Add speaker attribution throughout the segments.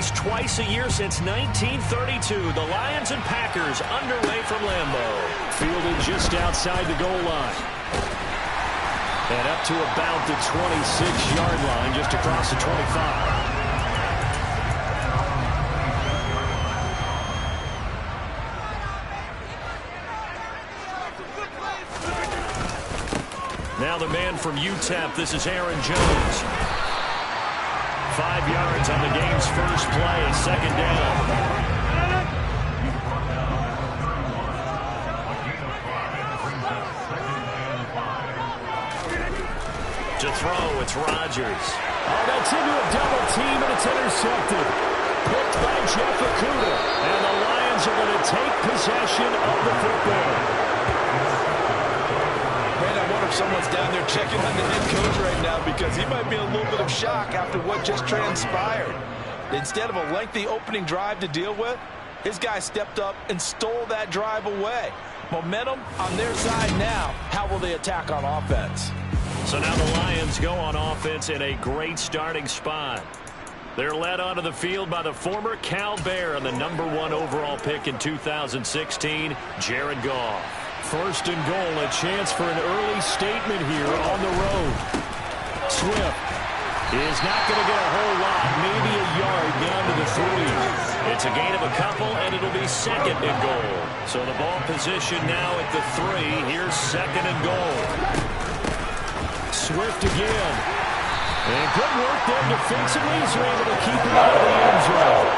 Speaker 1: least twice a year since 1932. The Lions and Packers underway from Lambeau.
Speaker 2: Fielded just outside the goal line. And up to about the 26-yard line, just across the 25. Now the man from UTEP, this is Aaron Jones. 5 yards on the game's first play, second down. To throw, it's Rodgers. Oh, that's into a double team, and it's intercepted. Picked by Jeff Okudah. And the Lions are going to take possession of the football.
Speaker 3: Someone's down there checking on the head coach right now because he might be in a little bit of shock after what just transpired. Instead of a lengthy opening drive to deal with, his guy stepped up and stole that drive away. Momentum on their side now. How will they attack on offense?
Speaker 1: So now the Lions go on offense in a great starting spot. They're led onto the field by the former Cal Bear and the #1 overall pick in 2016, Jared Goff.
Speaker 2: First and goal, a chance for an early statement here on the road. Swift is not going to get a whole lot, maybe a yard down to the 3. It's a gain of a couple, and it'll be second and goal. So the ball position now at the 3. Here's second and goal. Swift again. And good work there defensively as they're able to keep him out of the end zone.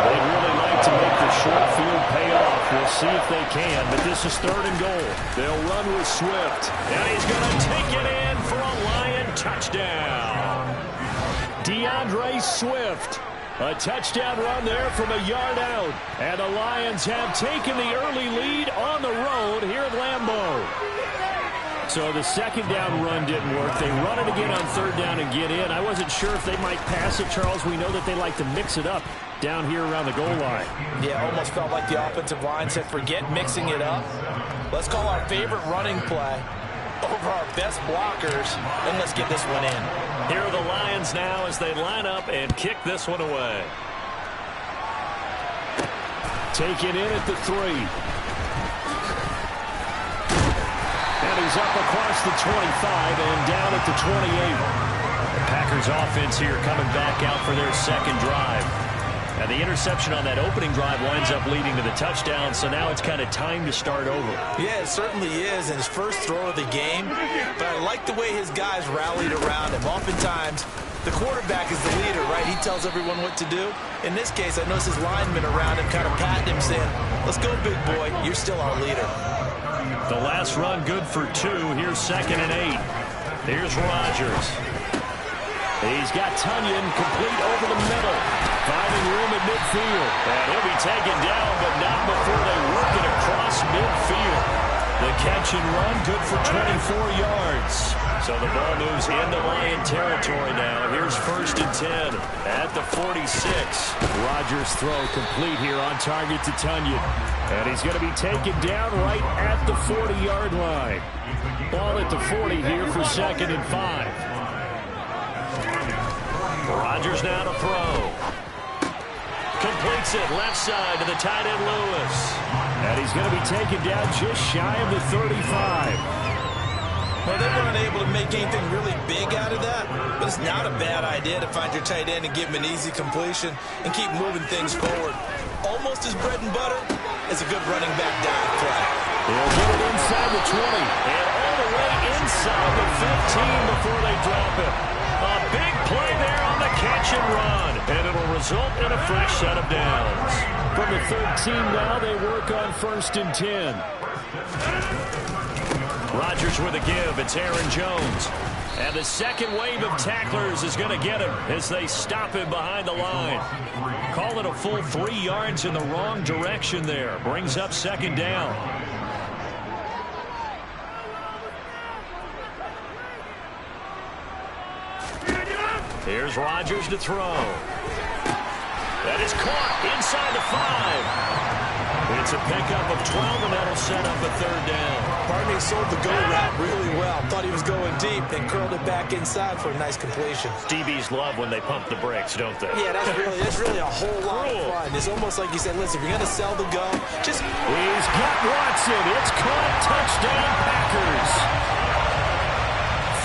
Speaker 2: They'd really like to make the short field pay off. We'll see if they can, but this is third and goal. They'll run with Swift.
Speaker 1: And he's going to take it in for a Lion touchdown.
Speaker 2: DeAndre Swift. A touchdown run there from a yard out. And the Lions have taken the early lead on the road here at Lambeau. So the second down run didn't work. They run it again on third down and get in. I wasn't sure if they might pass it, Charles. We know that they like to mix it up down here around the goal line.
Speaker 3: Yeah, almost felt like the offensive line said, forget mixing it up. Let's call our favorite running play over our best blockers, and let's get this one in.
Speaker 1: Here are the Lions now as they line up and kick this one away.
Speaker 2: Taken in at the 3. And he's up across the 25 and down at the 28.
Speaker 1: The Packers offense here coming back out for their second drive. And the interception on that opening drive winds up leading to the touchdown, so now it's kind of time to start over.
Speaker 3: Yeah, it certainly is, and his first throw of the game. But I like the way his guys rallied around him. Oftentimes, the quarterback is the leader, right? He tells everyone what to do. In this case, I noticed his linemen around him kind of patting him, saying, let's go, big boy. You're still our leader.
Speaker 1: The last run good for 2. Here's second and 8. Here's Rodgers.
Speaker 2: He's got Tunyon complete over the middle. Finding room at midfield.
Speaker 1: And he'll be taken down, but not before they work it across midfield.
Speaker 2: The catch and run good for 24 yards.
Speaker 1: So the ball moves into Lion territory now. Here's first and 10 at the 46.
Speaker 2: Rodgers' throw complete here on target to Tunyon. And he's going to be taken down right at the 40-yard line. Ball at the 40 here for second and 5.
Speaker 1: Rodgers now to throw. Completes it left side to the tight end Lewis.
Speaker 2: And he's going to be taken down just shy of the 35.
Speaker 3: Well, they weren't able to make anything really big out of that, but it's not a bad idea to find your tight end and give him an easy completion and keep moving things forward. Almost as bread and butter as a good running back dive play.
Speaker 2: He'll get it inside the 20.
Speaker 1: And all the way inside the 15 before they drop it. A big play there on the catch and run. And it'll result in a fresh set of downs.
Speaker 2: From the 13 now, they work on first and 10.
Speaker 1: Rodgers with a give. It's Aaron Jones. And the second wave of tacklers is going to get him as they stop him behind the line. Call it a full 3 yards in the wrong direction there. Brings up second down. Here's Rodgers to throw. That is caught inside the 5. It's a pickup of 12, and that'll set up a third down.
Speaker 3: Barney sold the go route really well. Thought he was going deep, then curled it back inside for a nice completion.
Speaker 1: DBs love when they pump the brakes, don't they?
Speaker 3: Yeah, that's really a whole lot of fun. It's almost like you said, listen, if you're going to sell the go, just...
Speaker 2: He's got Watson. It's caught. Touchdown, Packers.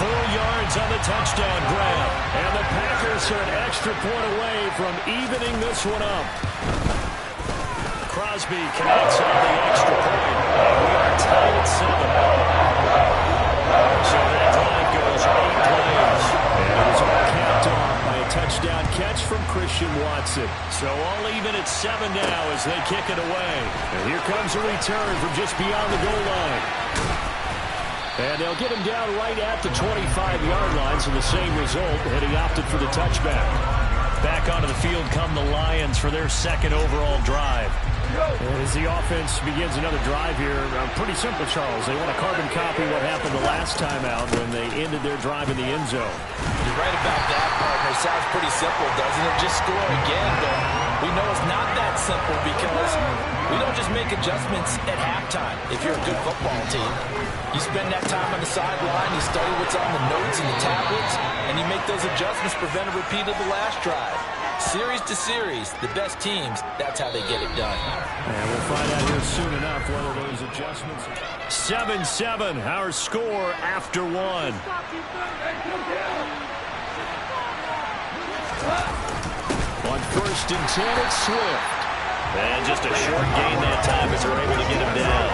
Speaker 1: 4 yards on the touchdown grab. And the Packers are an extra point away from evening this one up. Crosby connects on the extra point. And we are tied at 7. So that drive goes 8 plays.
Speaker 2: And it was all capped off by a touchdown catch from Christian Watson.
Speaker 1: So all even at 7 now as they kick it away.
Speaker 2: And here comes a return from just beyond the goal line. And they'll get him down right at the 25-yard line, so the same result, and he opted for the touchback.
Speaker 1: Back onto the field come the Lions for their second overall drive.
Speaker 2: As the offense begins another drive here, pretty simple, Charles. They want to carbon copy what happened the last time out when they ended their drive in the end zone.
Speaker 3: You're right about that, partner. Sounds pretty simple, doesn't it? Just score again, but we know it's not that simple because we don't just make adjustments at halftime if you're a good football team. You spend that time on the sideline, you study what's on the notes and the tablets, and you make those adjustments, prevent a repeat of the last drive. Series to series, the best teams, that's how they get it done.
Speaker 2: And we'll find out here soon enough whether those adjustments...
Speaker 1: 7-7, our score after 1.
Speaker 2: On 1st and 10, it's Swift.
Speaker 1: And just a short gain that time as they're able to get him down.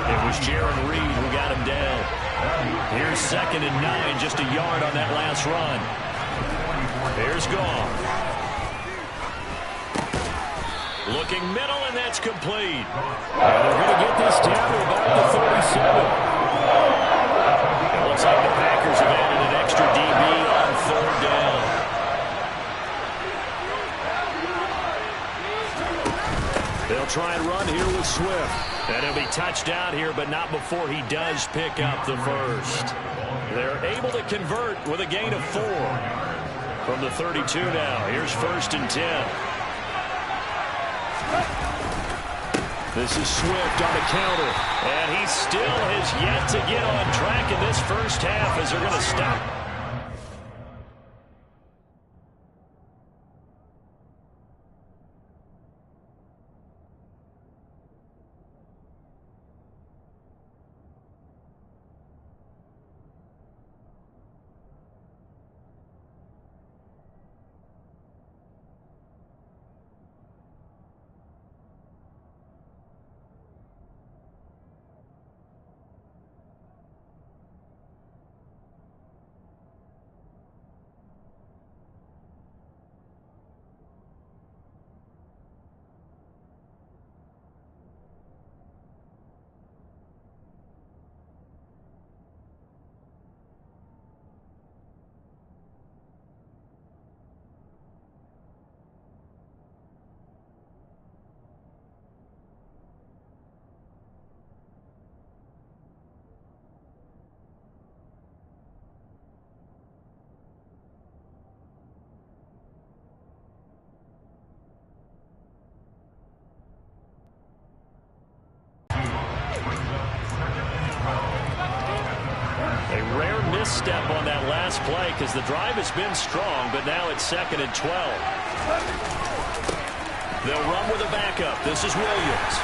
Speaker 1: It was Jaron Reed who got him down. Here's 2nd and 9, just a yard on that last run. Here's Goff. Looking middle, and that's complete.
Speaker 2: And they're going to get this down to about the 37.
Speaker 1: It looks like the Packers have added an extra DB on 3rd down.
Speaker 2: They'll try and run here with Swift.
Speaker 1: And he'll be touched out here, but not before he does pick up the first. They're able to convert with a gain of 4. From the 32 now, here's 1st and 10.
Speaker 2: This is Swift on the counter.
Speaker 1: And he still has yet to get on track in this first half as they're going to stop. Misstep on that last play because the drive has been strong, but now it's 2nd and 12. They'll run with a backup. This is Williams.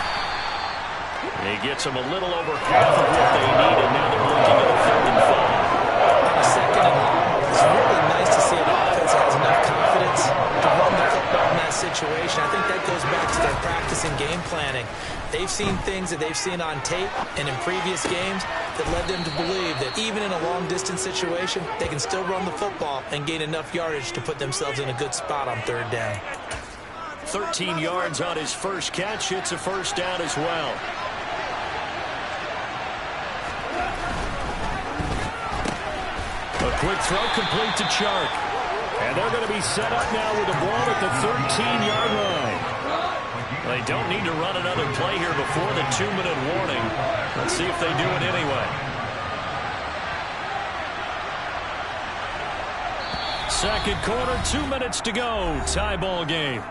Speaker 1: He gets them a little over half of what they need, and now they're looking at a 3rd and 5.
Speaker 3: 2nd and long. It's really nice to see an offense that has enough confidence to run the football in that situation. I think that goes back to their practice and game planning. They've seen things that they've seen on tape and in previous games that led them to believe that even in a long-distance situation, they can still run the football and gain enough yardage to put themselves in a good spot on 3rd down.
Speaker 1: 13 yards on his first catch. It's a 1st down as well. A quick throw complete to Chark.
Speaker 2: And they're going to be set up now with the ball at the 13-yard line.
Speaker 1: They don't need to run another play here before the 2-minute warning. Let's see if they do it anyway. Second quarter, 2 minutes to go. Tie ball game.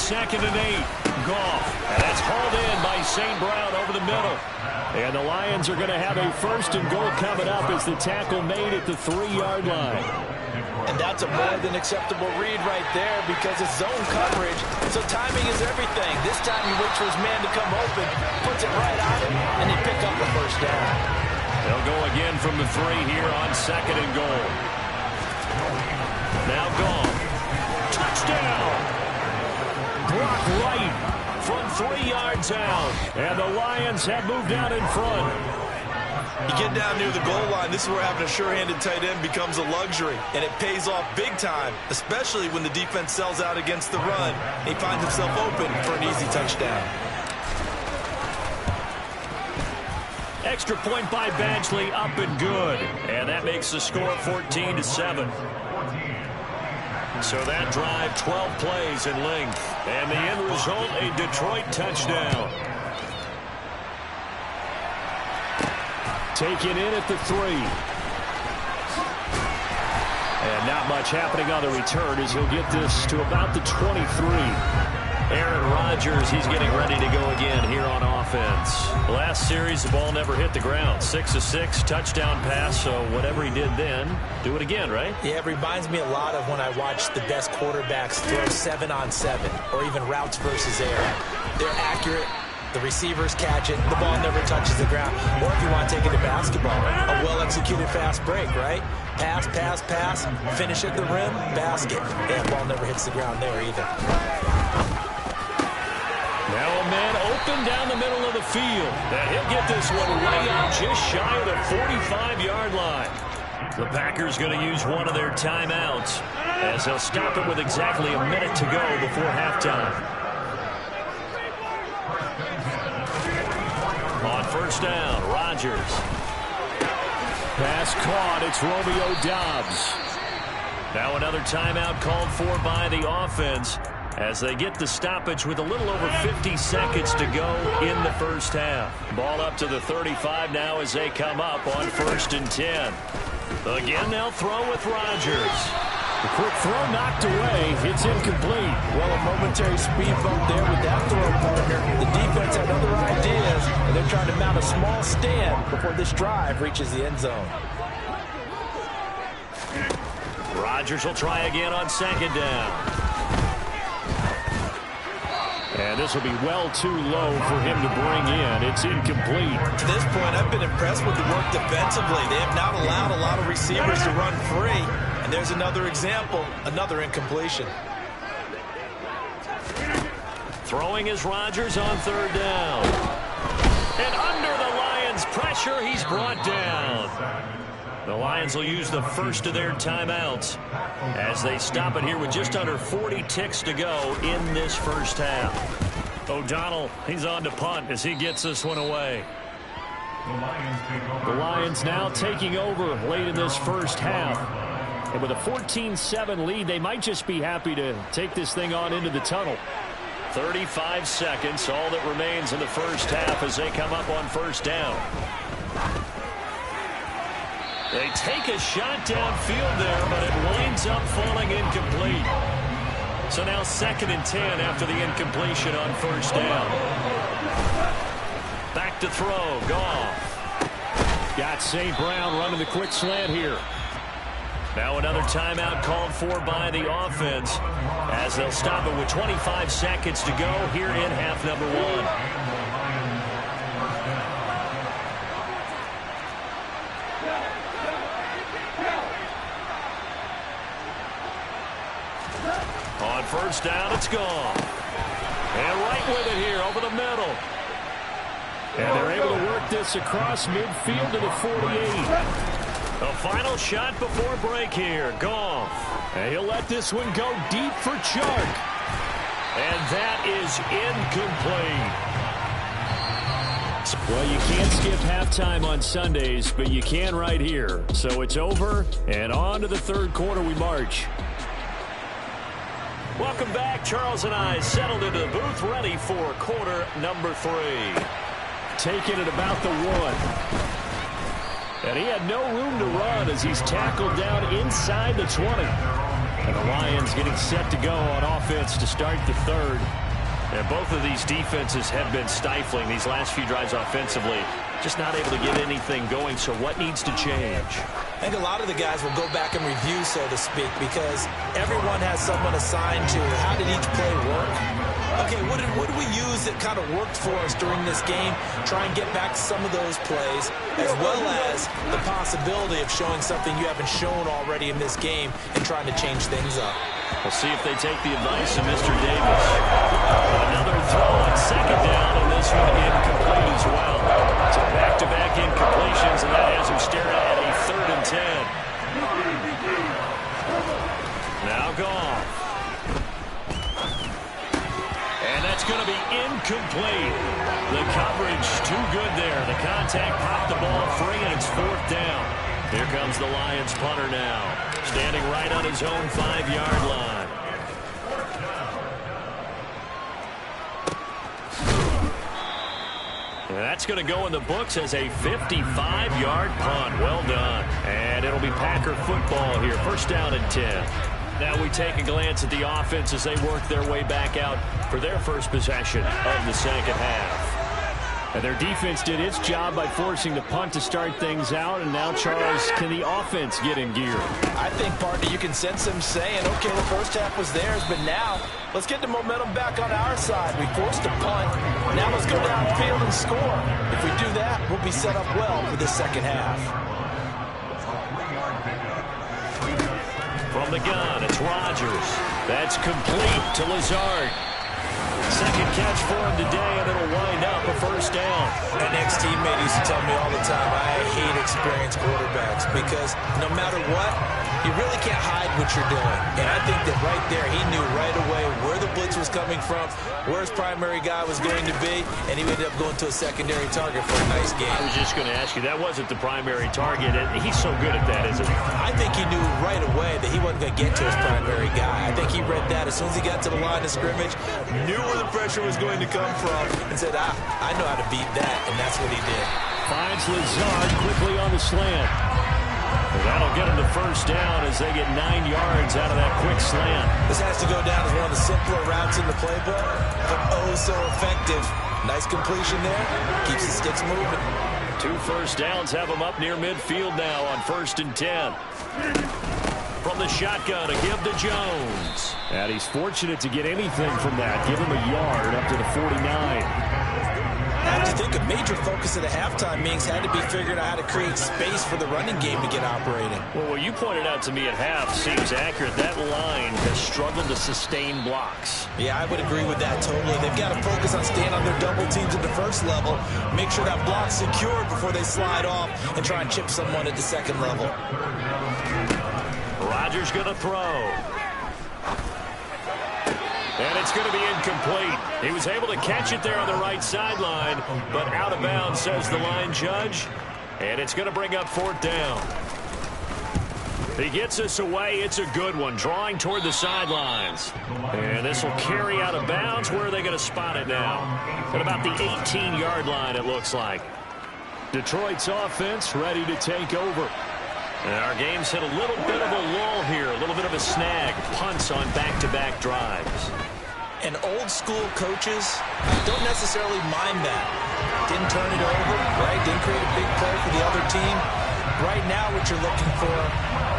Speaker 1: 2nd and 8. Goff. And that's hauled in by St. Brown over the middle.
Speaker 2: And the Lions are going to have a 1st and goal coming up as the tackle made at the 3-yard line.
Speaker 3: And that's a more than acceptable read right there because it's zone coverage, so timing is everything. This time he waits for his man to come open, puts it right on him, and they pick up the 1st down.
Speaker 1: They'll go again from the 3 here on 2nd and goal. Now Goff. Touchdown! Brock Wright from 3 yards out.
Speaker 2: And the Lions have moved out in front.
Speaker 3: You get down near the goal line, this is where having a sure-handed tight end becomes a luxury, and it pays off big time, especially when the defense sells out against the run. He finds himself open for an easy touchdown.
Speaker 1: Extra point by Badgley, up and good. And that makes the score 14-7. So that drive, 12 plays in length. And the end result, a Detroit touchdown.
Speaker 2: Taken in at the 3. And not much happening on the return as he'll get this to about the 23.
Speaker 1: Aaron Rodgers, he's getting ready to go again here on offense. Last series, the ball never hit the ground. 6 of 6, touchdown pass, so whatever he did then, do it again, right?
Speaker 4: Yeah, it reminds me a lot of when I watch the best quarterbacks throw 7-on-7 or even routes versus air. They're accurate. The receivers catch it. The ball never touches the ground. Or if you want to take it to basketball, a well-executed fast break, right? Pass, pass, pass, finish at the rim, basket. Yeah, ball never hits the ground there either.
Speaker 1: Now a man open down the middle of the field. And he'll get this one way out just shy of the 45-yard line. The Packers going to use one of their timeouts as they'll stop it with exactly a minute to go before halftime. On 1st down, Rodgers.
Speaker 2: Pass caught. It's Romeo Doubs.
Speaker 1: Now another timeout called for by the offense as they get the stoppage with a little over 50 seconds to go in the 1st half. Ball up to the 35 now as they come up on 1st and 10. Again, they'll throw with Rodgers.
Speaker 2: The quick throw knocked away. It's incomplete.
Speaker 4: Well, a momentary speed bump there with that throw partner. The defense had other ideas, and they're trying to mount a small stand before this drive reaches the end zone.
Speaker 1: Rodgers will try again on 2nd down.
Speaker 2: And this will be well too low for him to bring in. It's incomplete.
Speaker 3: To this point, I've been impressed with the work defensively. They have not allowed a lot of receivers to run free. And there's another example, another incompletion.
Speaker 1: Throwing is Rodgers on 3rd down. And under the Lions' pressure, he's brought down. The Lions will use the 1st of their timeouts as they stop it here with just under 40 ticks to go in this 1st half. O'Donnell, he's on to punt as he gets this one away.
Speaker 2: The Lions now taking over late in this 1st half. And with a 14-7 lead, they might just be happy to take this thing on into the tunnel.
Speaker 1: 35 seconds, all that remains in the 1st half as they come up on 1st down. They take a shot downfield there, but it winds up falling incomplete. So now 2nd and 10 after the incompletion on 1st down. Back to throw, Goff.
Speaker 2: Got St. Brown running the quick slant here.
Speaker 1: Now another timeout called for by the offense as they'll stop it with 25 seconds to go here in half number 1. On 1st down, it's gone. And right with it here over the middle.
Speaker 2: And they're able to work this across midfield to the 48.
Speaker 1: The final shot before break here. Goff.
Speaker 2: And he'll let this one go deep for Chark.
Speaker 1: And that is incomplete.
Speaker 2: Well, you can't skip halftime on Sundays, but you can right here. So it's over, and on to the 3rd quarter we march.
Speaker 1: Welcome back. Charles and I settled into the booth, ready for quarter number 3.
Speaker 2: Taking it about the 1. And he had no room to run as he's tackled down inside the 20. And the Lions getting set to go on offense to start the third.
Speaker 1: And both of these defenses have been stifling these last few drives offensively. Just not able to get anything going, so what needs to change?
Speaker 4: I think a lot of the guys will go back and review, so to speak, because everyone has someone assigned to how did each play work. Okay, what did we use that kind of worked for us during this game? Try and get back to some of those plays, as well as the possibility of showing something you haven't shown already in this game and trying to change things up.
Speaker 1: We'll see if they take the advice of Mr. Davis. Another throw on second down, and this one incomplete as well. So back-to-back incompletions, and that has him staring at a 3rd and 10. Now Goff. And that's going to be incomplete. The coverage too good there. The contact popped the ball free, and it's 4th down. Here comes the Lions punter now, standing right on his own 5-yard line. And that's going to go in the books as a 55-yard punt. Well done. And it'll be Packer football here. 1st down and 10. Now we take a glance at the offense as they work their way back out for their first possession of the second half.
Speaker 2: And their defense did its job by forcing the punt to start things out. And now, Charles, can the offense get in gear?
Speaker 3: I think, partner, you can sense them saying, okay, the first half was theirs, but now let's get the momentum back on our side. We forced a punt. Now let's go downfield and score. If we do that, we'll be set up well for the second half.
Speaker 1: From the gun, it's Rodgers. That's complete to Lazard. Second catch for him today, and it'll wind up a 1st down.
Speaker 4: My next teammate used to tell me all the time, I hate experienced quarterbacks because no matter what, you really can't hide what you're doing. And I think that right there, he knew right away where the blitz was coming from, where his primary guy was going to be, and he ended up going to a secondary target for a nice game.
Speaker 1: I was just going to ask you, that wasn't the primary target, and he's so good at that, isn't he?
Speaker 4: I think he knew right away that he wasn't going to get to his primary guy. I think he read that as soon as he got to the line of scrimmage, knew where the pressure was going to come from, and said, I know how to beat that, and that's what he did.
Speaker 2: Finds Lazard quickly on the slant.
Speaker 1: And that'll get him the 1st down as they get 9 yards out of that quick slant.
Speaker 4: This has to go down as one of the simpler routes in the playbook, but oh so effective. Nice completion there. Keeps the sticks moving.
Speaker 1: 2 first downs have him up near midfield now on 1st and 10. From the shotgun to give to Jones.
Speaker 2: And he's fortunate to get anything from that. Give him a yard up to the 49.
Speaker 4: I have to think a major focus of the halftime meetings had to be figuring out how to create space for the running game to get operating.
Speaker 1: Well, what you pointed out to me at half seems accurate. That line has struggled to sustain blocks.
Speaker 4: Yeah, I would agree with that totally. They've got to focus on staying on their double teams at the first level, make sure that block's secured before they slide off and try and chip someone at the second level.
Speaker 1: Rodgers going to throw. And it's going to be incomplete. He was able to catch it there on the right sideline, but out of bounds, says the line judge. And it's going to bring up 4th down. He gets us away. It's a good one, drawing toward the sidelines. And this will carry out of bounds. Where are they going to spot it now? At about the 18-yard line, it looks like.
Speaker 2: Detroit's offense ready to take over.
Speaker 1: And our game's hit a little bit of a lull here, a little bit of a snag. Punts on back-to-back drives.
Speaker 4: And old-school coaches don't necessarily mind that. Didn't turn it over, right? Didn't create a big play for the other team. Right now what you're looking for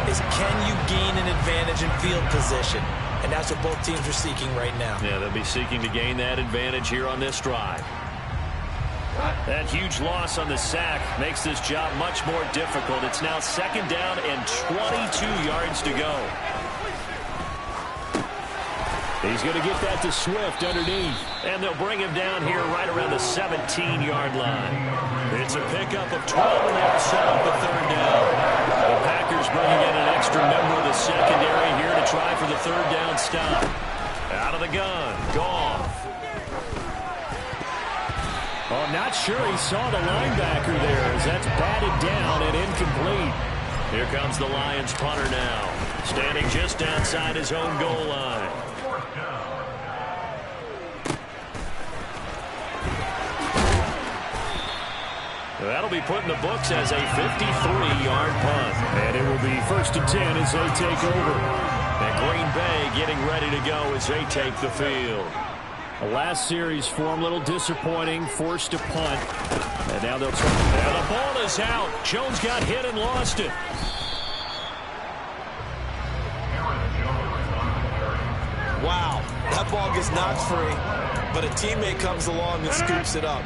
Speaker 4: is can you gain an advantage in field position? And that's what both teams are seeking right now.
Speaker 1: Yeah, they'll be seeking to gain that advantage here on this drive. That huge loss on the sack makes this job much more difficult. It's now 2nd down and 22 yards to go.
Speaker 2: He's going to get that to Swift underneath.
Speaker 1: And they'll bring him down here right around the 17-yard line. It's a pickup of 12, and they'll set up a 3rd down. The Packers bringing in an extra member of the secondary here to try for the 3rd down stop. Out of the gun, Goff.
Speaker 2: Oh, I'm not sure he saw the linebacker there as that's batted down and incomplete.
Speaker 1: Here comes the Lions punter now, standing just outside his own goal line. That'll be put in the books as a 53-yard punt.
Speaker 2: And it will be 1st and 10 as they take over.
Speaker 1: And Green Bay getting ready to go as they take the field.
Speaker 2: The last series for him, a little disappointing, forced to punt. And now they'll try.
Speaker 1: And the ball is out. Jones got hit and lost it.
Speaker 4: Wow, that ball gets knocked free, but a teammate comes along and scoops it up.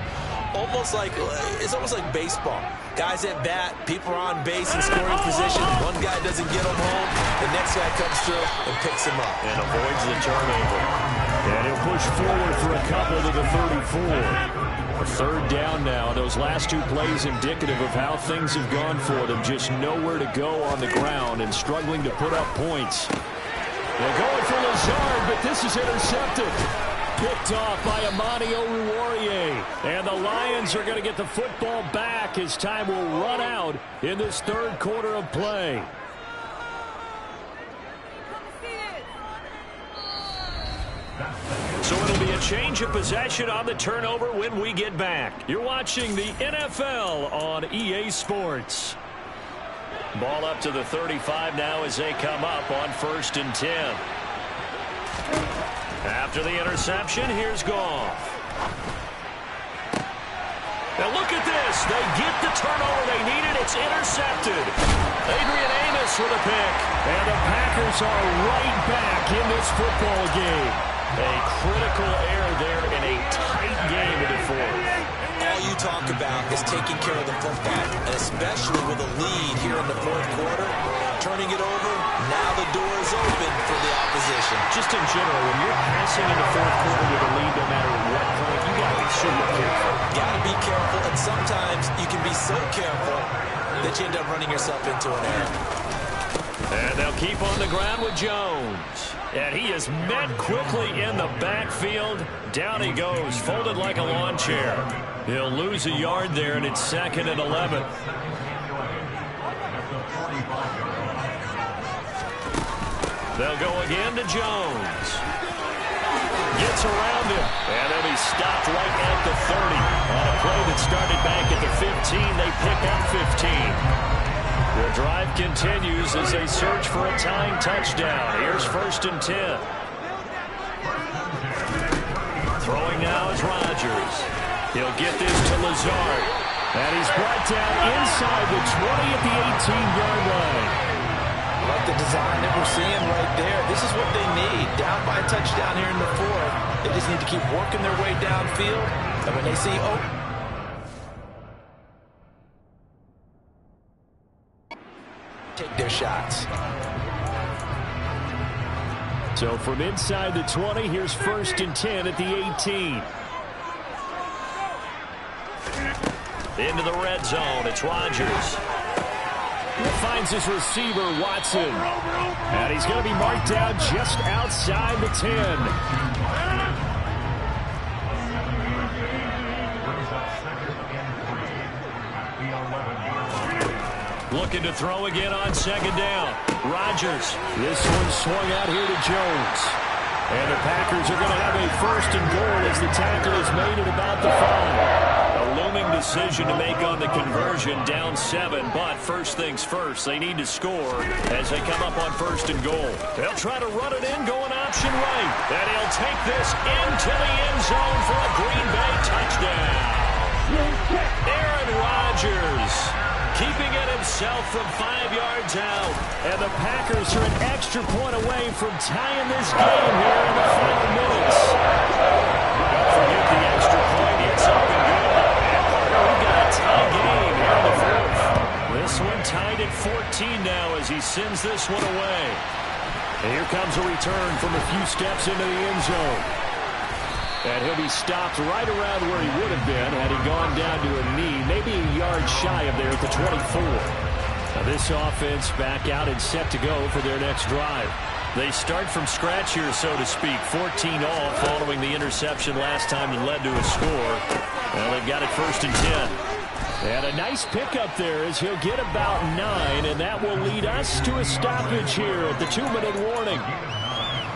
Speaker 4: It's almost like baseball. Guys at bat, people are on base in scoring position. One guy doesn't get him home, the next guy comes through and picks him up.
Speaker 1: And avoids the turnover.
Speaker 2: And he'll push forward for a couple to the 34. A third down now. Those last two plays indicative of how things have gone for them. Just nowhere to go on the ground and struggling to put up points.
Speaker 1: They're going for Lazard, but this is intercepted.
Speaker 2: Picked off by Amani Oruwariye. And the Lions are going to get the football back as time will run out in this third quarter of play.
Speaker 1: So it'll be a change of possession on the turnover when we get back. You're watching the NFL on EA Sports. Ball up to the 35 now as they come up on 1st and 10. After the interception, here's Goff. Now look at this. They get the turnover they needed. It's intercepted. Adrian Amos with a pick.
Speaker 2: And the Packers are right back in this football game.
Speaker 1: A critical error there in a tight game in the fourth.
Speaker 4: All you talk about is taking care of the football, and especially with a lead here in the fourth quarter. Turning it over, now the door is open for the opposition.
Speaker 1: Just in general, when you're passing in the fourth quarter with a lead, no matter what point, you got to be super careful.
Speaker 4: Got to be careful, and sometimes you can be so careful that you end up running yourself into an error.
Speaker 1: And they'll keep on the ground with Jones. And he is met quickly in the backfield. Down he goes, folded like a lawn chair. He'll lose a yard there, and it's 2nd and 11. They'll go again to Jones. Gets around him, and then he's stopped right at the 30. On a play that started back at the 15, they pick up 15. The drive continues as they search for a tying touchdown. Here's 1st and 10. Throwing now is Rodgers. He'll get this to Lazard.
Speaker 2: And he's brought down inside the 20 at the 18-yard line.
Speaker 3: Like the design that we're seeing right there. This is what they need. Down by a touchdown here in the fourth. They just need to keep working their way downfield. And when they see, take their shots.
Speaker 2: So from inside the 20, here's 1st and 10 at the 18.
Speaker 1: Into the red zone. It's Rodgers.
Speaker 2: Finds his receiver, Watson. And he's going to be marked down just outside the 10.
Speaker 1: Looking to throw again on 2nd down. Rodgers.
Speaker 2: This one swung out here to Jones. And the Packers are going to have a 1st and goal as the tackle is made at about the 5.
Speaker 1: A looming decision to make on the conversion, down 7. But first things first, they need to score as they come up on 1st and goal. They'll try to run it in, going option right. And he'll take this into the end zone for a Green Bay touchdown. Aaron Rodgers keeping it himself from 5 yards out.
Speaker 2: And the Packers are an extra point away from tying this game here in the final minutes.
Speaker 1: Don't forget the extra point. It's up and good. We've got a tie game here in the fourth. This one tied at 14 now as he sends this one away.
Speaker 2: And here comes a return from a few steps into the end zone. And he'll be stopped right around where he would have been had he gone down to a knee, maybe a yard shy of there at the 24. Now this offense back out and set to go for their next drive.
Speaker 1: They start from scratch here, so to speak. 14 all following the interception last time that led to a score. Well, they've got it 1st and 10.
Speaker 2: And a nice pickup there as he'll get about 9, and that will lead us to a stoppage here at the 2-minute warning.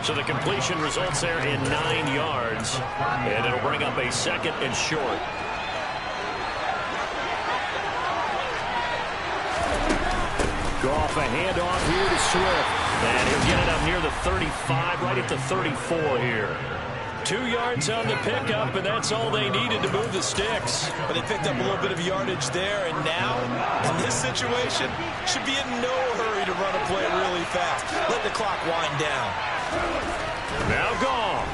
Speaker 1: So the completion results there in 9 yards, and it'll bring up a 2nd and short.
Speaker 2: Goff a handoff here to Swift.
Speaker 1: And he'll get it up near the 35, right at the 34 here. 2 yards on the pickup, and that's all they needed to move the sticks.
Speaker 3: But they picked up a little bit of yardage there, and now, in this situation, should be in no hurry to run a play really fast. Let the clock wind down.
Speaker 1: Now gone.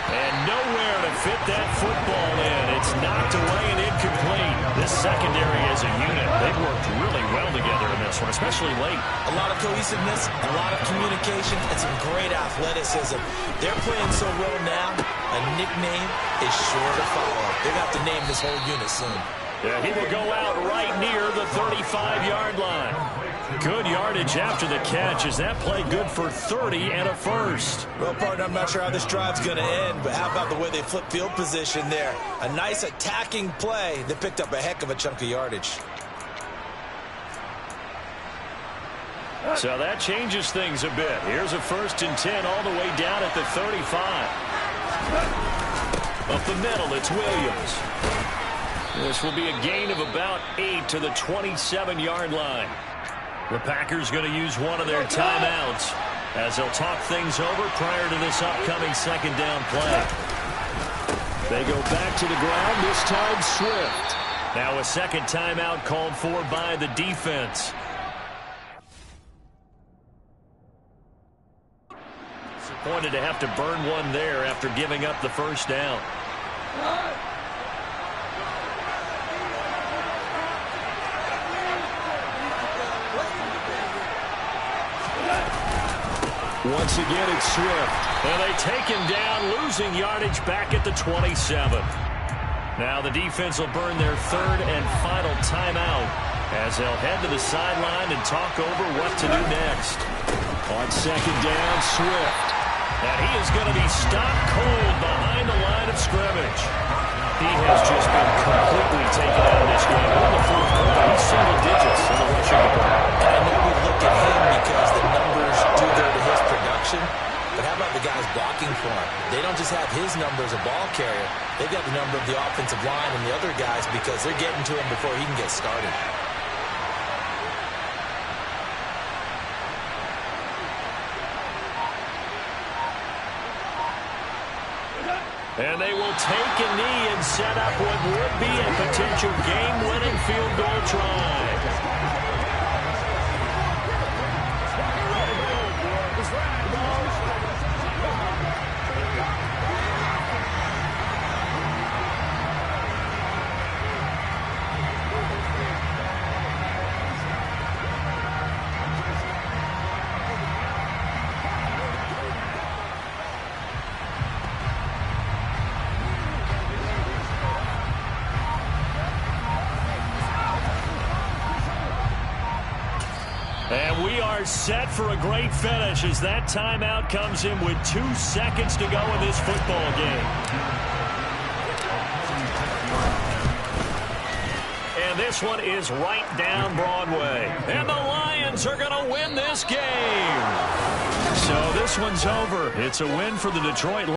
Speaker 1: And nowhere to fit that football in. It's knocked away and incomplete. This secondary as a unit, they've worked really well together in this one, especially late.
Speaker 4: A lot of cohesiveness, a lot of communication, and some great athleticism. They're playing so well now, a nickname is sure to follow. They're going to have to name this whole unit soon.
Speaker 1: Yeah, he will go out right near the 35-yard line. Good yardage after the catch. Is that play good for 30 and a first?
Speaker 3: Well, partner, I'm not sure how this drive's going to end, but how about the way they flip field position there? A nice attacking play that picked up a heck of a chunk of yardage.
Speaker 1: So that changes things a bit. Here's a 1st and 10 all the way down at the 35. Up the middle, it's Williams. This will be a gain of about 8 to the 27-yard line. The Packers going to use one of their timeouts as they'll talk things over prior to this upcoming 2nd down play. They go back to the ground, this time Swift. Now a 2nd timeout called for by the defense. Disappointed to have to burn one there after giving up the 1st down. Once again, it's Swift. And they take him down, losing yardage back at the 27. Now the defense will burn their 3rd and final timeout as they'll head to the sideline and talk over what to do next. On 2nd down, Swift. And he is going to be stopped cold behind the line of scrimmage. He has just been completely taken out of this game. In the 4th quarter, he's single digits in the rushing department.
Speaker 4: And I know we look at him because the numbers do go to his production, but how about the guys blocking for him? They don't just have his number as a ball carrier. They've got the number of the offensive line and the other guys because they're getting to him before he can get started.
Speaker 1: And they will take a knee and set up what would be a potential game-winning field goal try. And we are set for a great finish as that timeout comes in with 2 seconds to go in this football game. And this one is right down Broadway. And the Lions are going to win this game. So this one's over. It's a win for the Detroit Lions.